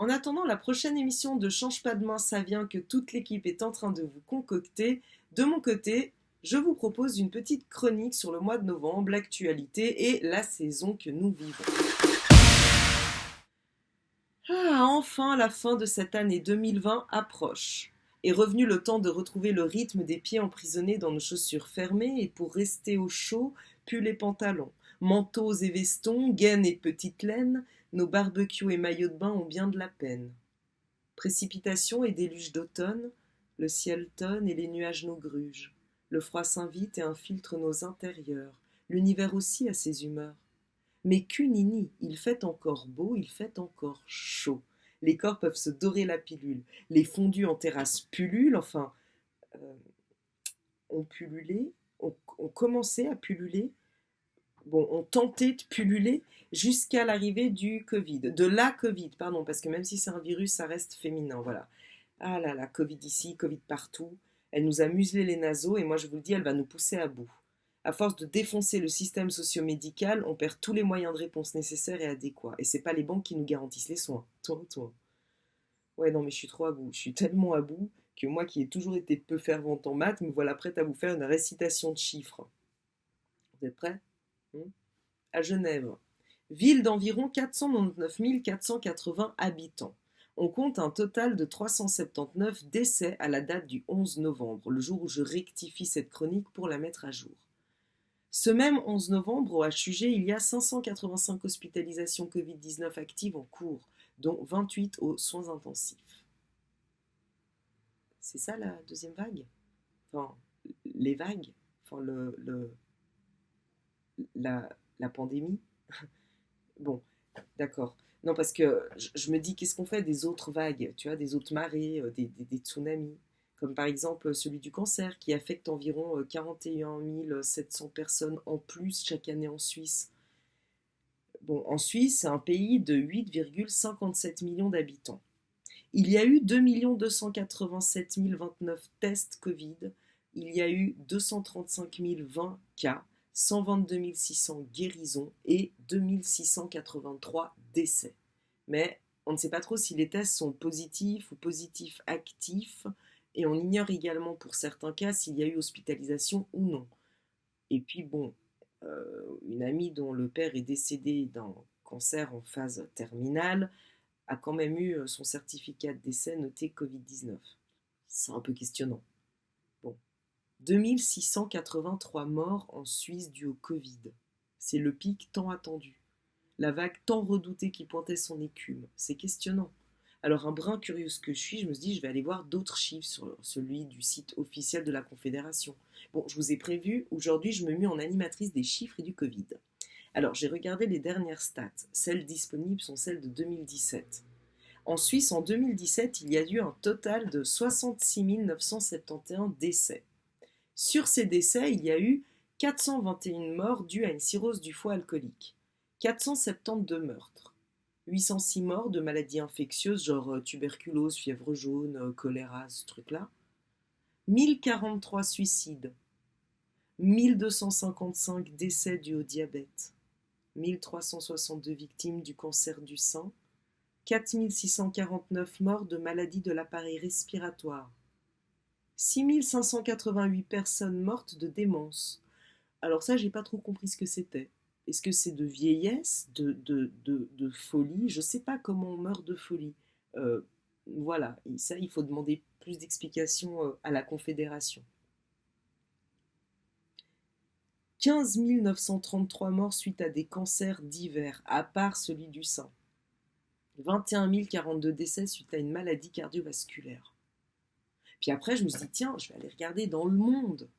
En attendant la prochaine émission de Change pas de main, ça vient que toute l'équipe est en train de vous concocter, de mon côté, je vous propose une petite chronique sur le mois de novembre, l'actualité et la saison que nous vivons. Ah, enfin, la fin de cette année 2020 approche. Est revenu le temps de retrouver le rythme des pieds emprisonnés dans nos chaussures fermées et pour rester au chaud, pull et pantalons, manteaux et vestons, gaines et petites laines, nos barbecues et maillots de bain ont bien de la peine. Précipitations et déluge d'automne, le ciel tonne et les nuages nous grugent. Le froid s'invite et infiltre nos intérieurs. L'univers aussi a ses humeurs. Mais cunini, il fait encore beau, il fait encore chaud. Les corps peuvent se dorer la pilule. Les fondus en terrasse pullulent, enfin, euh, ont pullulé, ont commencé à pulluler, bon, ont tenté de pulluler jusqu'à l'arrivée du Covid. De la Covid, pardon, parce que même si c'est un virus, ça reste féminin, voilà. Ah là là, Covid ici, Covid partout. Elle nous a muselé les naseaux et moi je vous le dis, elle va nous pousser à bout. À force de défoncer le système socio-médical, on perd tous les moyens de réponse nécessaires et adéquats. Et c'est pas les banques qui nous garantissent les soins. Toi. Ouais, non, mais je suis trop à bout. Je suis tellement à bout que moi qui ai toujours été peu fervente en maths, me voilà prête à vous faire une récitation de chiffres. Vous êtes prêts? À Genève. Ville d'environ 499 480 habitants. On compte un total de 379 décès à la date du 11 novembre, le jour où je rectifie cette chronique pour la mettre à jour. Ce même 11 novembre, au HUG, il y a 585 hospitalisations Covid-19 actives en cours, dont 28 aux soins intensifs. C'est ça la deuxième vague? Enfin, les vagues? Enfin, la, la pandémie? Bon, d'accord. Non, parce que je me dis, qu'est-ce qu'on fait des autres vagues, tu vois, des autres marées, des tsunamis, comme par exemple celui du cancer, qui affecte environ 41 700 personnes en plus chaque année en Suisse. Bon, en Suisse, c'est un pays de 8,57 millions d'habitants. Il y a eu 2 287 029 tests Covid, il y a eu 235 020 cas, 122 600 guérisons et 2 683 décès. Mais on ne sait pas trop si les tests sont positifs ou positifs actifs et on ignore également pour certains cas s'il y a eu hospitalisation ou non. Et puis bon, une amie dont le père est décédé d'un cancer en phase terminale a quand même eu son certificat de décès noté Covid-19. C'est un peu questionnant. Bon. 2683 morts en Suisse dus au Covid. C'est le pic tant attendu. La vague tant redoutée qui pointait son écume. C'est questionnant. Alors, un brin curieuse que je suis, je me dis, je vais aller voir d'autres chiffres sur celui du site officiel de la Confédération. Bon, je vous ai prévu, aujourd'hui, je me mets en animatrice des chiffres et du Covid. Alors, j'ai regardé les dernières stats. Celles disponibles sont celles de 2017. En Suisse, en 2017, il y a eu un total de 66 971 décès. Sur ces décès, il y a eu 421 morts dues à une cirrhose du foie alcoolique, 472 meurtres, 806 morts de maladies infectieuses genre tuberculose, fièvre jaune, choléra, ce truc-là, 1043 suicides, 1255 décès dus au diabète, 1362 victimes du cancer du sein, 4649 morts de maladies de l'appareil respiratoire, 6588 personnes mortes de démence. Alors ça, j'ai pas trop compris ce que c'était. Est-ce que c'est de vieillesse, de folie? Je sais pas comment on meurt de folie. Voilà, et ça, il faut demander plus d'explications à la Confédération. 15 933 morts suite à des cancers divers, à part celui du sein. 21 042 décès suite à une maladie cardiovasculaire. Puis après, je me suis dit, tiens, je vais aller regarder dans le monde.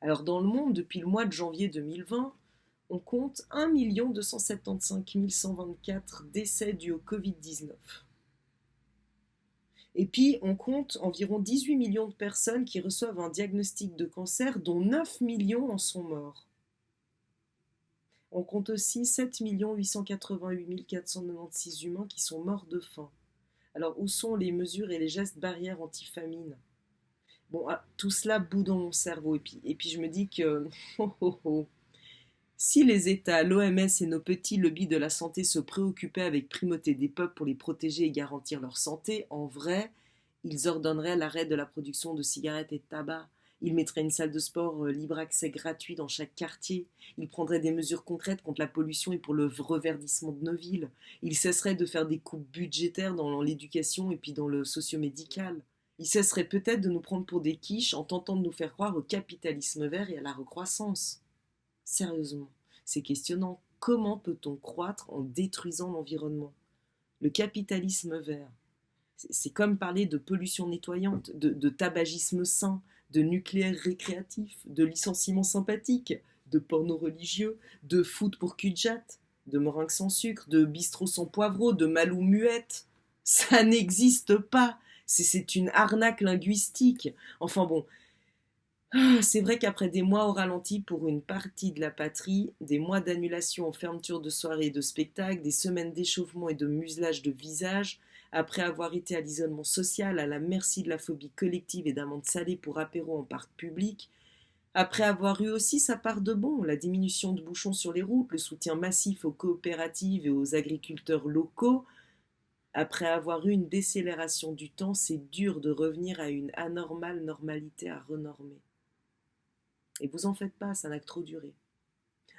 Alors dans le monde, depuis le mois de janvier 2020, on compte 1 275 124 décès dus au Covid-19. Et puis, on compte environ 18 millions de personnes qui reçoivent un diagnostic de cancer, dont 9 millions en sont morts. On compte aussi 7 888 496 humains qui sont morts de faim. Alors, où sont les mesures et les gestes barrières anti-famine? Bon, tout cela bout dans mon cerveau. Et puis je me dis que Si les États, l'OMS et nos petits lobbies de la santé se préoccupaient avec primauté des peuples pour les protéger et garantir leur santé, en vrai, ils ordonneraient l'arrêt de la production de cigarettes et de tabac. Ils mettraient une salle de sport libre accès gratuit dans chaque quartier. Ils prendraient des mesures concrètes contre la pollution et pour le reverdissement de nos villes. Ils cesseraient de faire des coupes budgétaires dans l'éducation et puis dans le socio-médical. Ils cesseraient peut-être de nous prendre pour des quiches en tentant de nous faire croire au capitalisme vert et à la recroissance. Sérieusement, c'est questionnant. Comment peut-on croître en détruisant l'environnement? Le capitalisme vert, c'est comme parler de pollution nettoyante, de tabagisme sain, de nucléaire récréatif, de licenciement sympathique, de porno religieux, de foot pour cul-de-jatte, de meringues sans sucre, de bistrot sans poivreau, de malou muette. Ça n'existe pas. C'est une arnaque linguistique. Enfin bon, c'est vrai qu'après des mois au ralenti pour une partie de la patrie, des mois d'annulation en fermeture de soirées et de spectacles, des semaines d'échauffement et de muselage de visage, après avoir été à l'isolement social, à la merci de la phobie collective et d'amendes salées pour apéro en parc public, après avoir eu aussi sa part de bon, la diminution de bouchons sur les routes, le soutien massif aux coopératives et aux agriculteurs locaux, après avoir eu une décélération du temps, c'est dur de revenir à une anormale normalité à renormer. Et vous en faites pas, ça n'a que trop duré.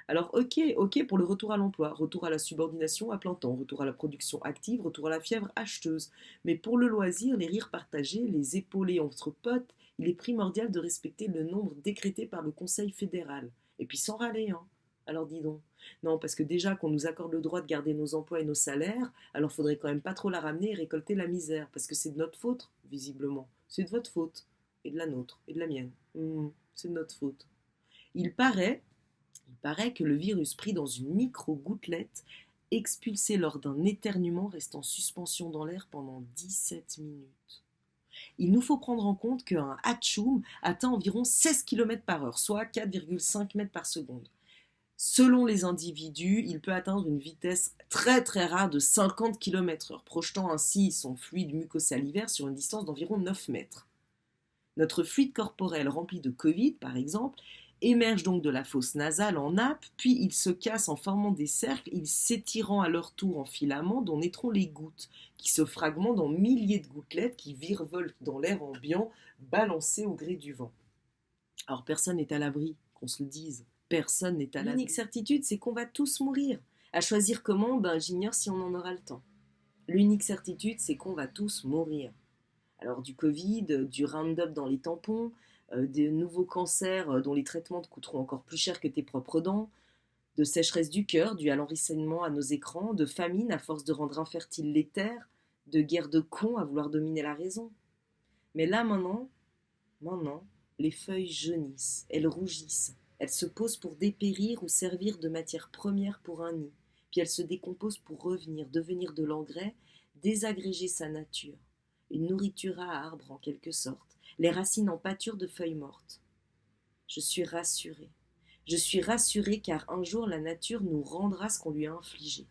Alors ok pour le retour à l'emploi, retour à la subordination à plein temps, retour à la production active, retour à la fièvre acheteuse. Mais pour le loisir, les rires partagés, les épaulés entre potes, il est primordial de respecter le nombre décrété par le Conseil fédéral. Et puis sans râler, hein. Alors dis donc. Non, parce que déjà qu'on nous accorde le droit de garder nos emplois et nos salaires, alors faudrait quand même pas trop la ramener et récolter la misère, parce que c'est de notre faute, visiblement. C'est de votre faute, et de la nôtre, et de la mienne. C'est de notre faute. Il paraît il paraît que le virus pris dans une micro-gouttelette, expulsé lors d'un éternuement, reste en suspension dans l'air pendant 17 minutes. Il nous faut prendre en compte qu'un hatchoum atteint environ 16 km/h, soit 4,5 mètres par seconde. Selon les individus, il peut atteindre une vitesse très très rare de 50 km/h, projetant ainsi son fluide mucosalivaire sur une distance d'environ 9 mètres. Notre fluide corporel rempli de Covid, par exemple, émerge donc de la fosse nasale en nappe, puis ils se cassent en formant des cercles, ils s'étirant à leur tour en filaments dont naîtront les gouttes, qui se fragmentent en milliers de gouttelettes qui virevoltent dans l'air ambiant, balancées au gré du vent. Alors personne n'est à l'abri, qu'on se le dise. Personne n'est à l'abri. L'unique certitude, c'est qu'on va tous mourir. À choisir comment, j'ignore si on en aura le temps. L'unique certitude, c'est qu'on va tous mourir. Alors du Covid, du Roundup dans les tampons, des nouveaux cancers dont les traitements te coûteront encore plus cher que tes propres dents, de sécheresse du cœur due à l'enracinement à nos écrans, de famine à force de rendre infertile les terres, de guerre de cons à vouloir dominer la raison. Mais là maintenant, les feuilles jaunissent, elles rougissent, elles se posent pour dépérir ou servir de matière première pour un nid, puis elles se décomposent pour revenir, devenir de l'engrais, désagréger sa nature, une nourriture à arbre en quelque sorte, les racines en pâture de feuilles mortes. Je suis rassurée. Je suis rassurée car un jour la nature nous rendra ce qu'on lui a infligé.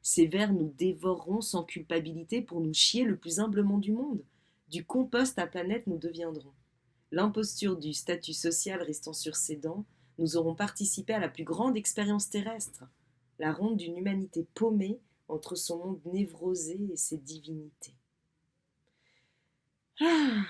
Ces vers nous dévoreront sans culpabilité pour nous chier le plus humblement du monde. Du compost à planète nous deviendrons. L'imposture du statut social restant sur ses dents, nous aurons participé à la plus grande expérience terrestre, la ronde d'une humanité paumée entre son monde névrosé et ses divinités. Ah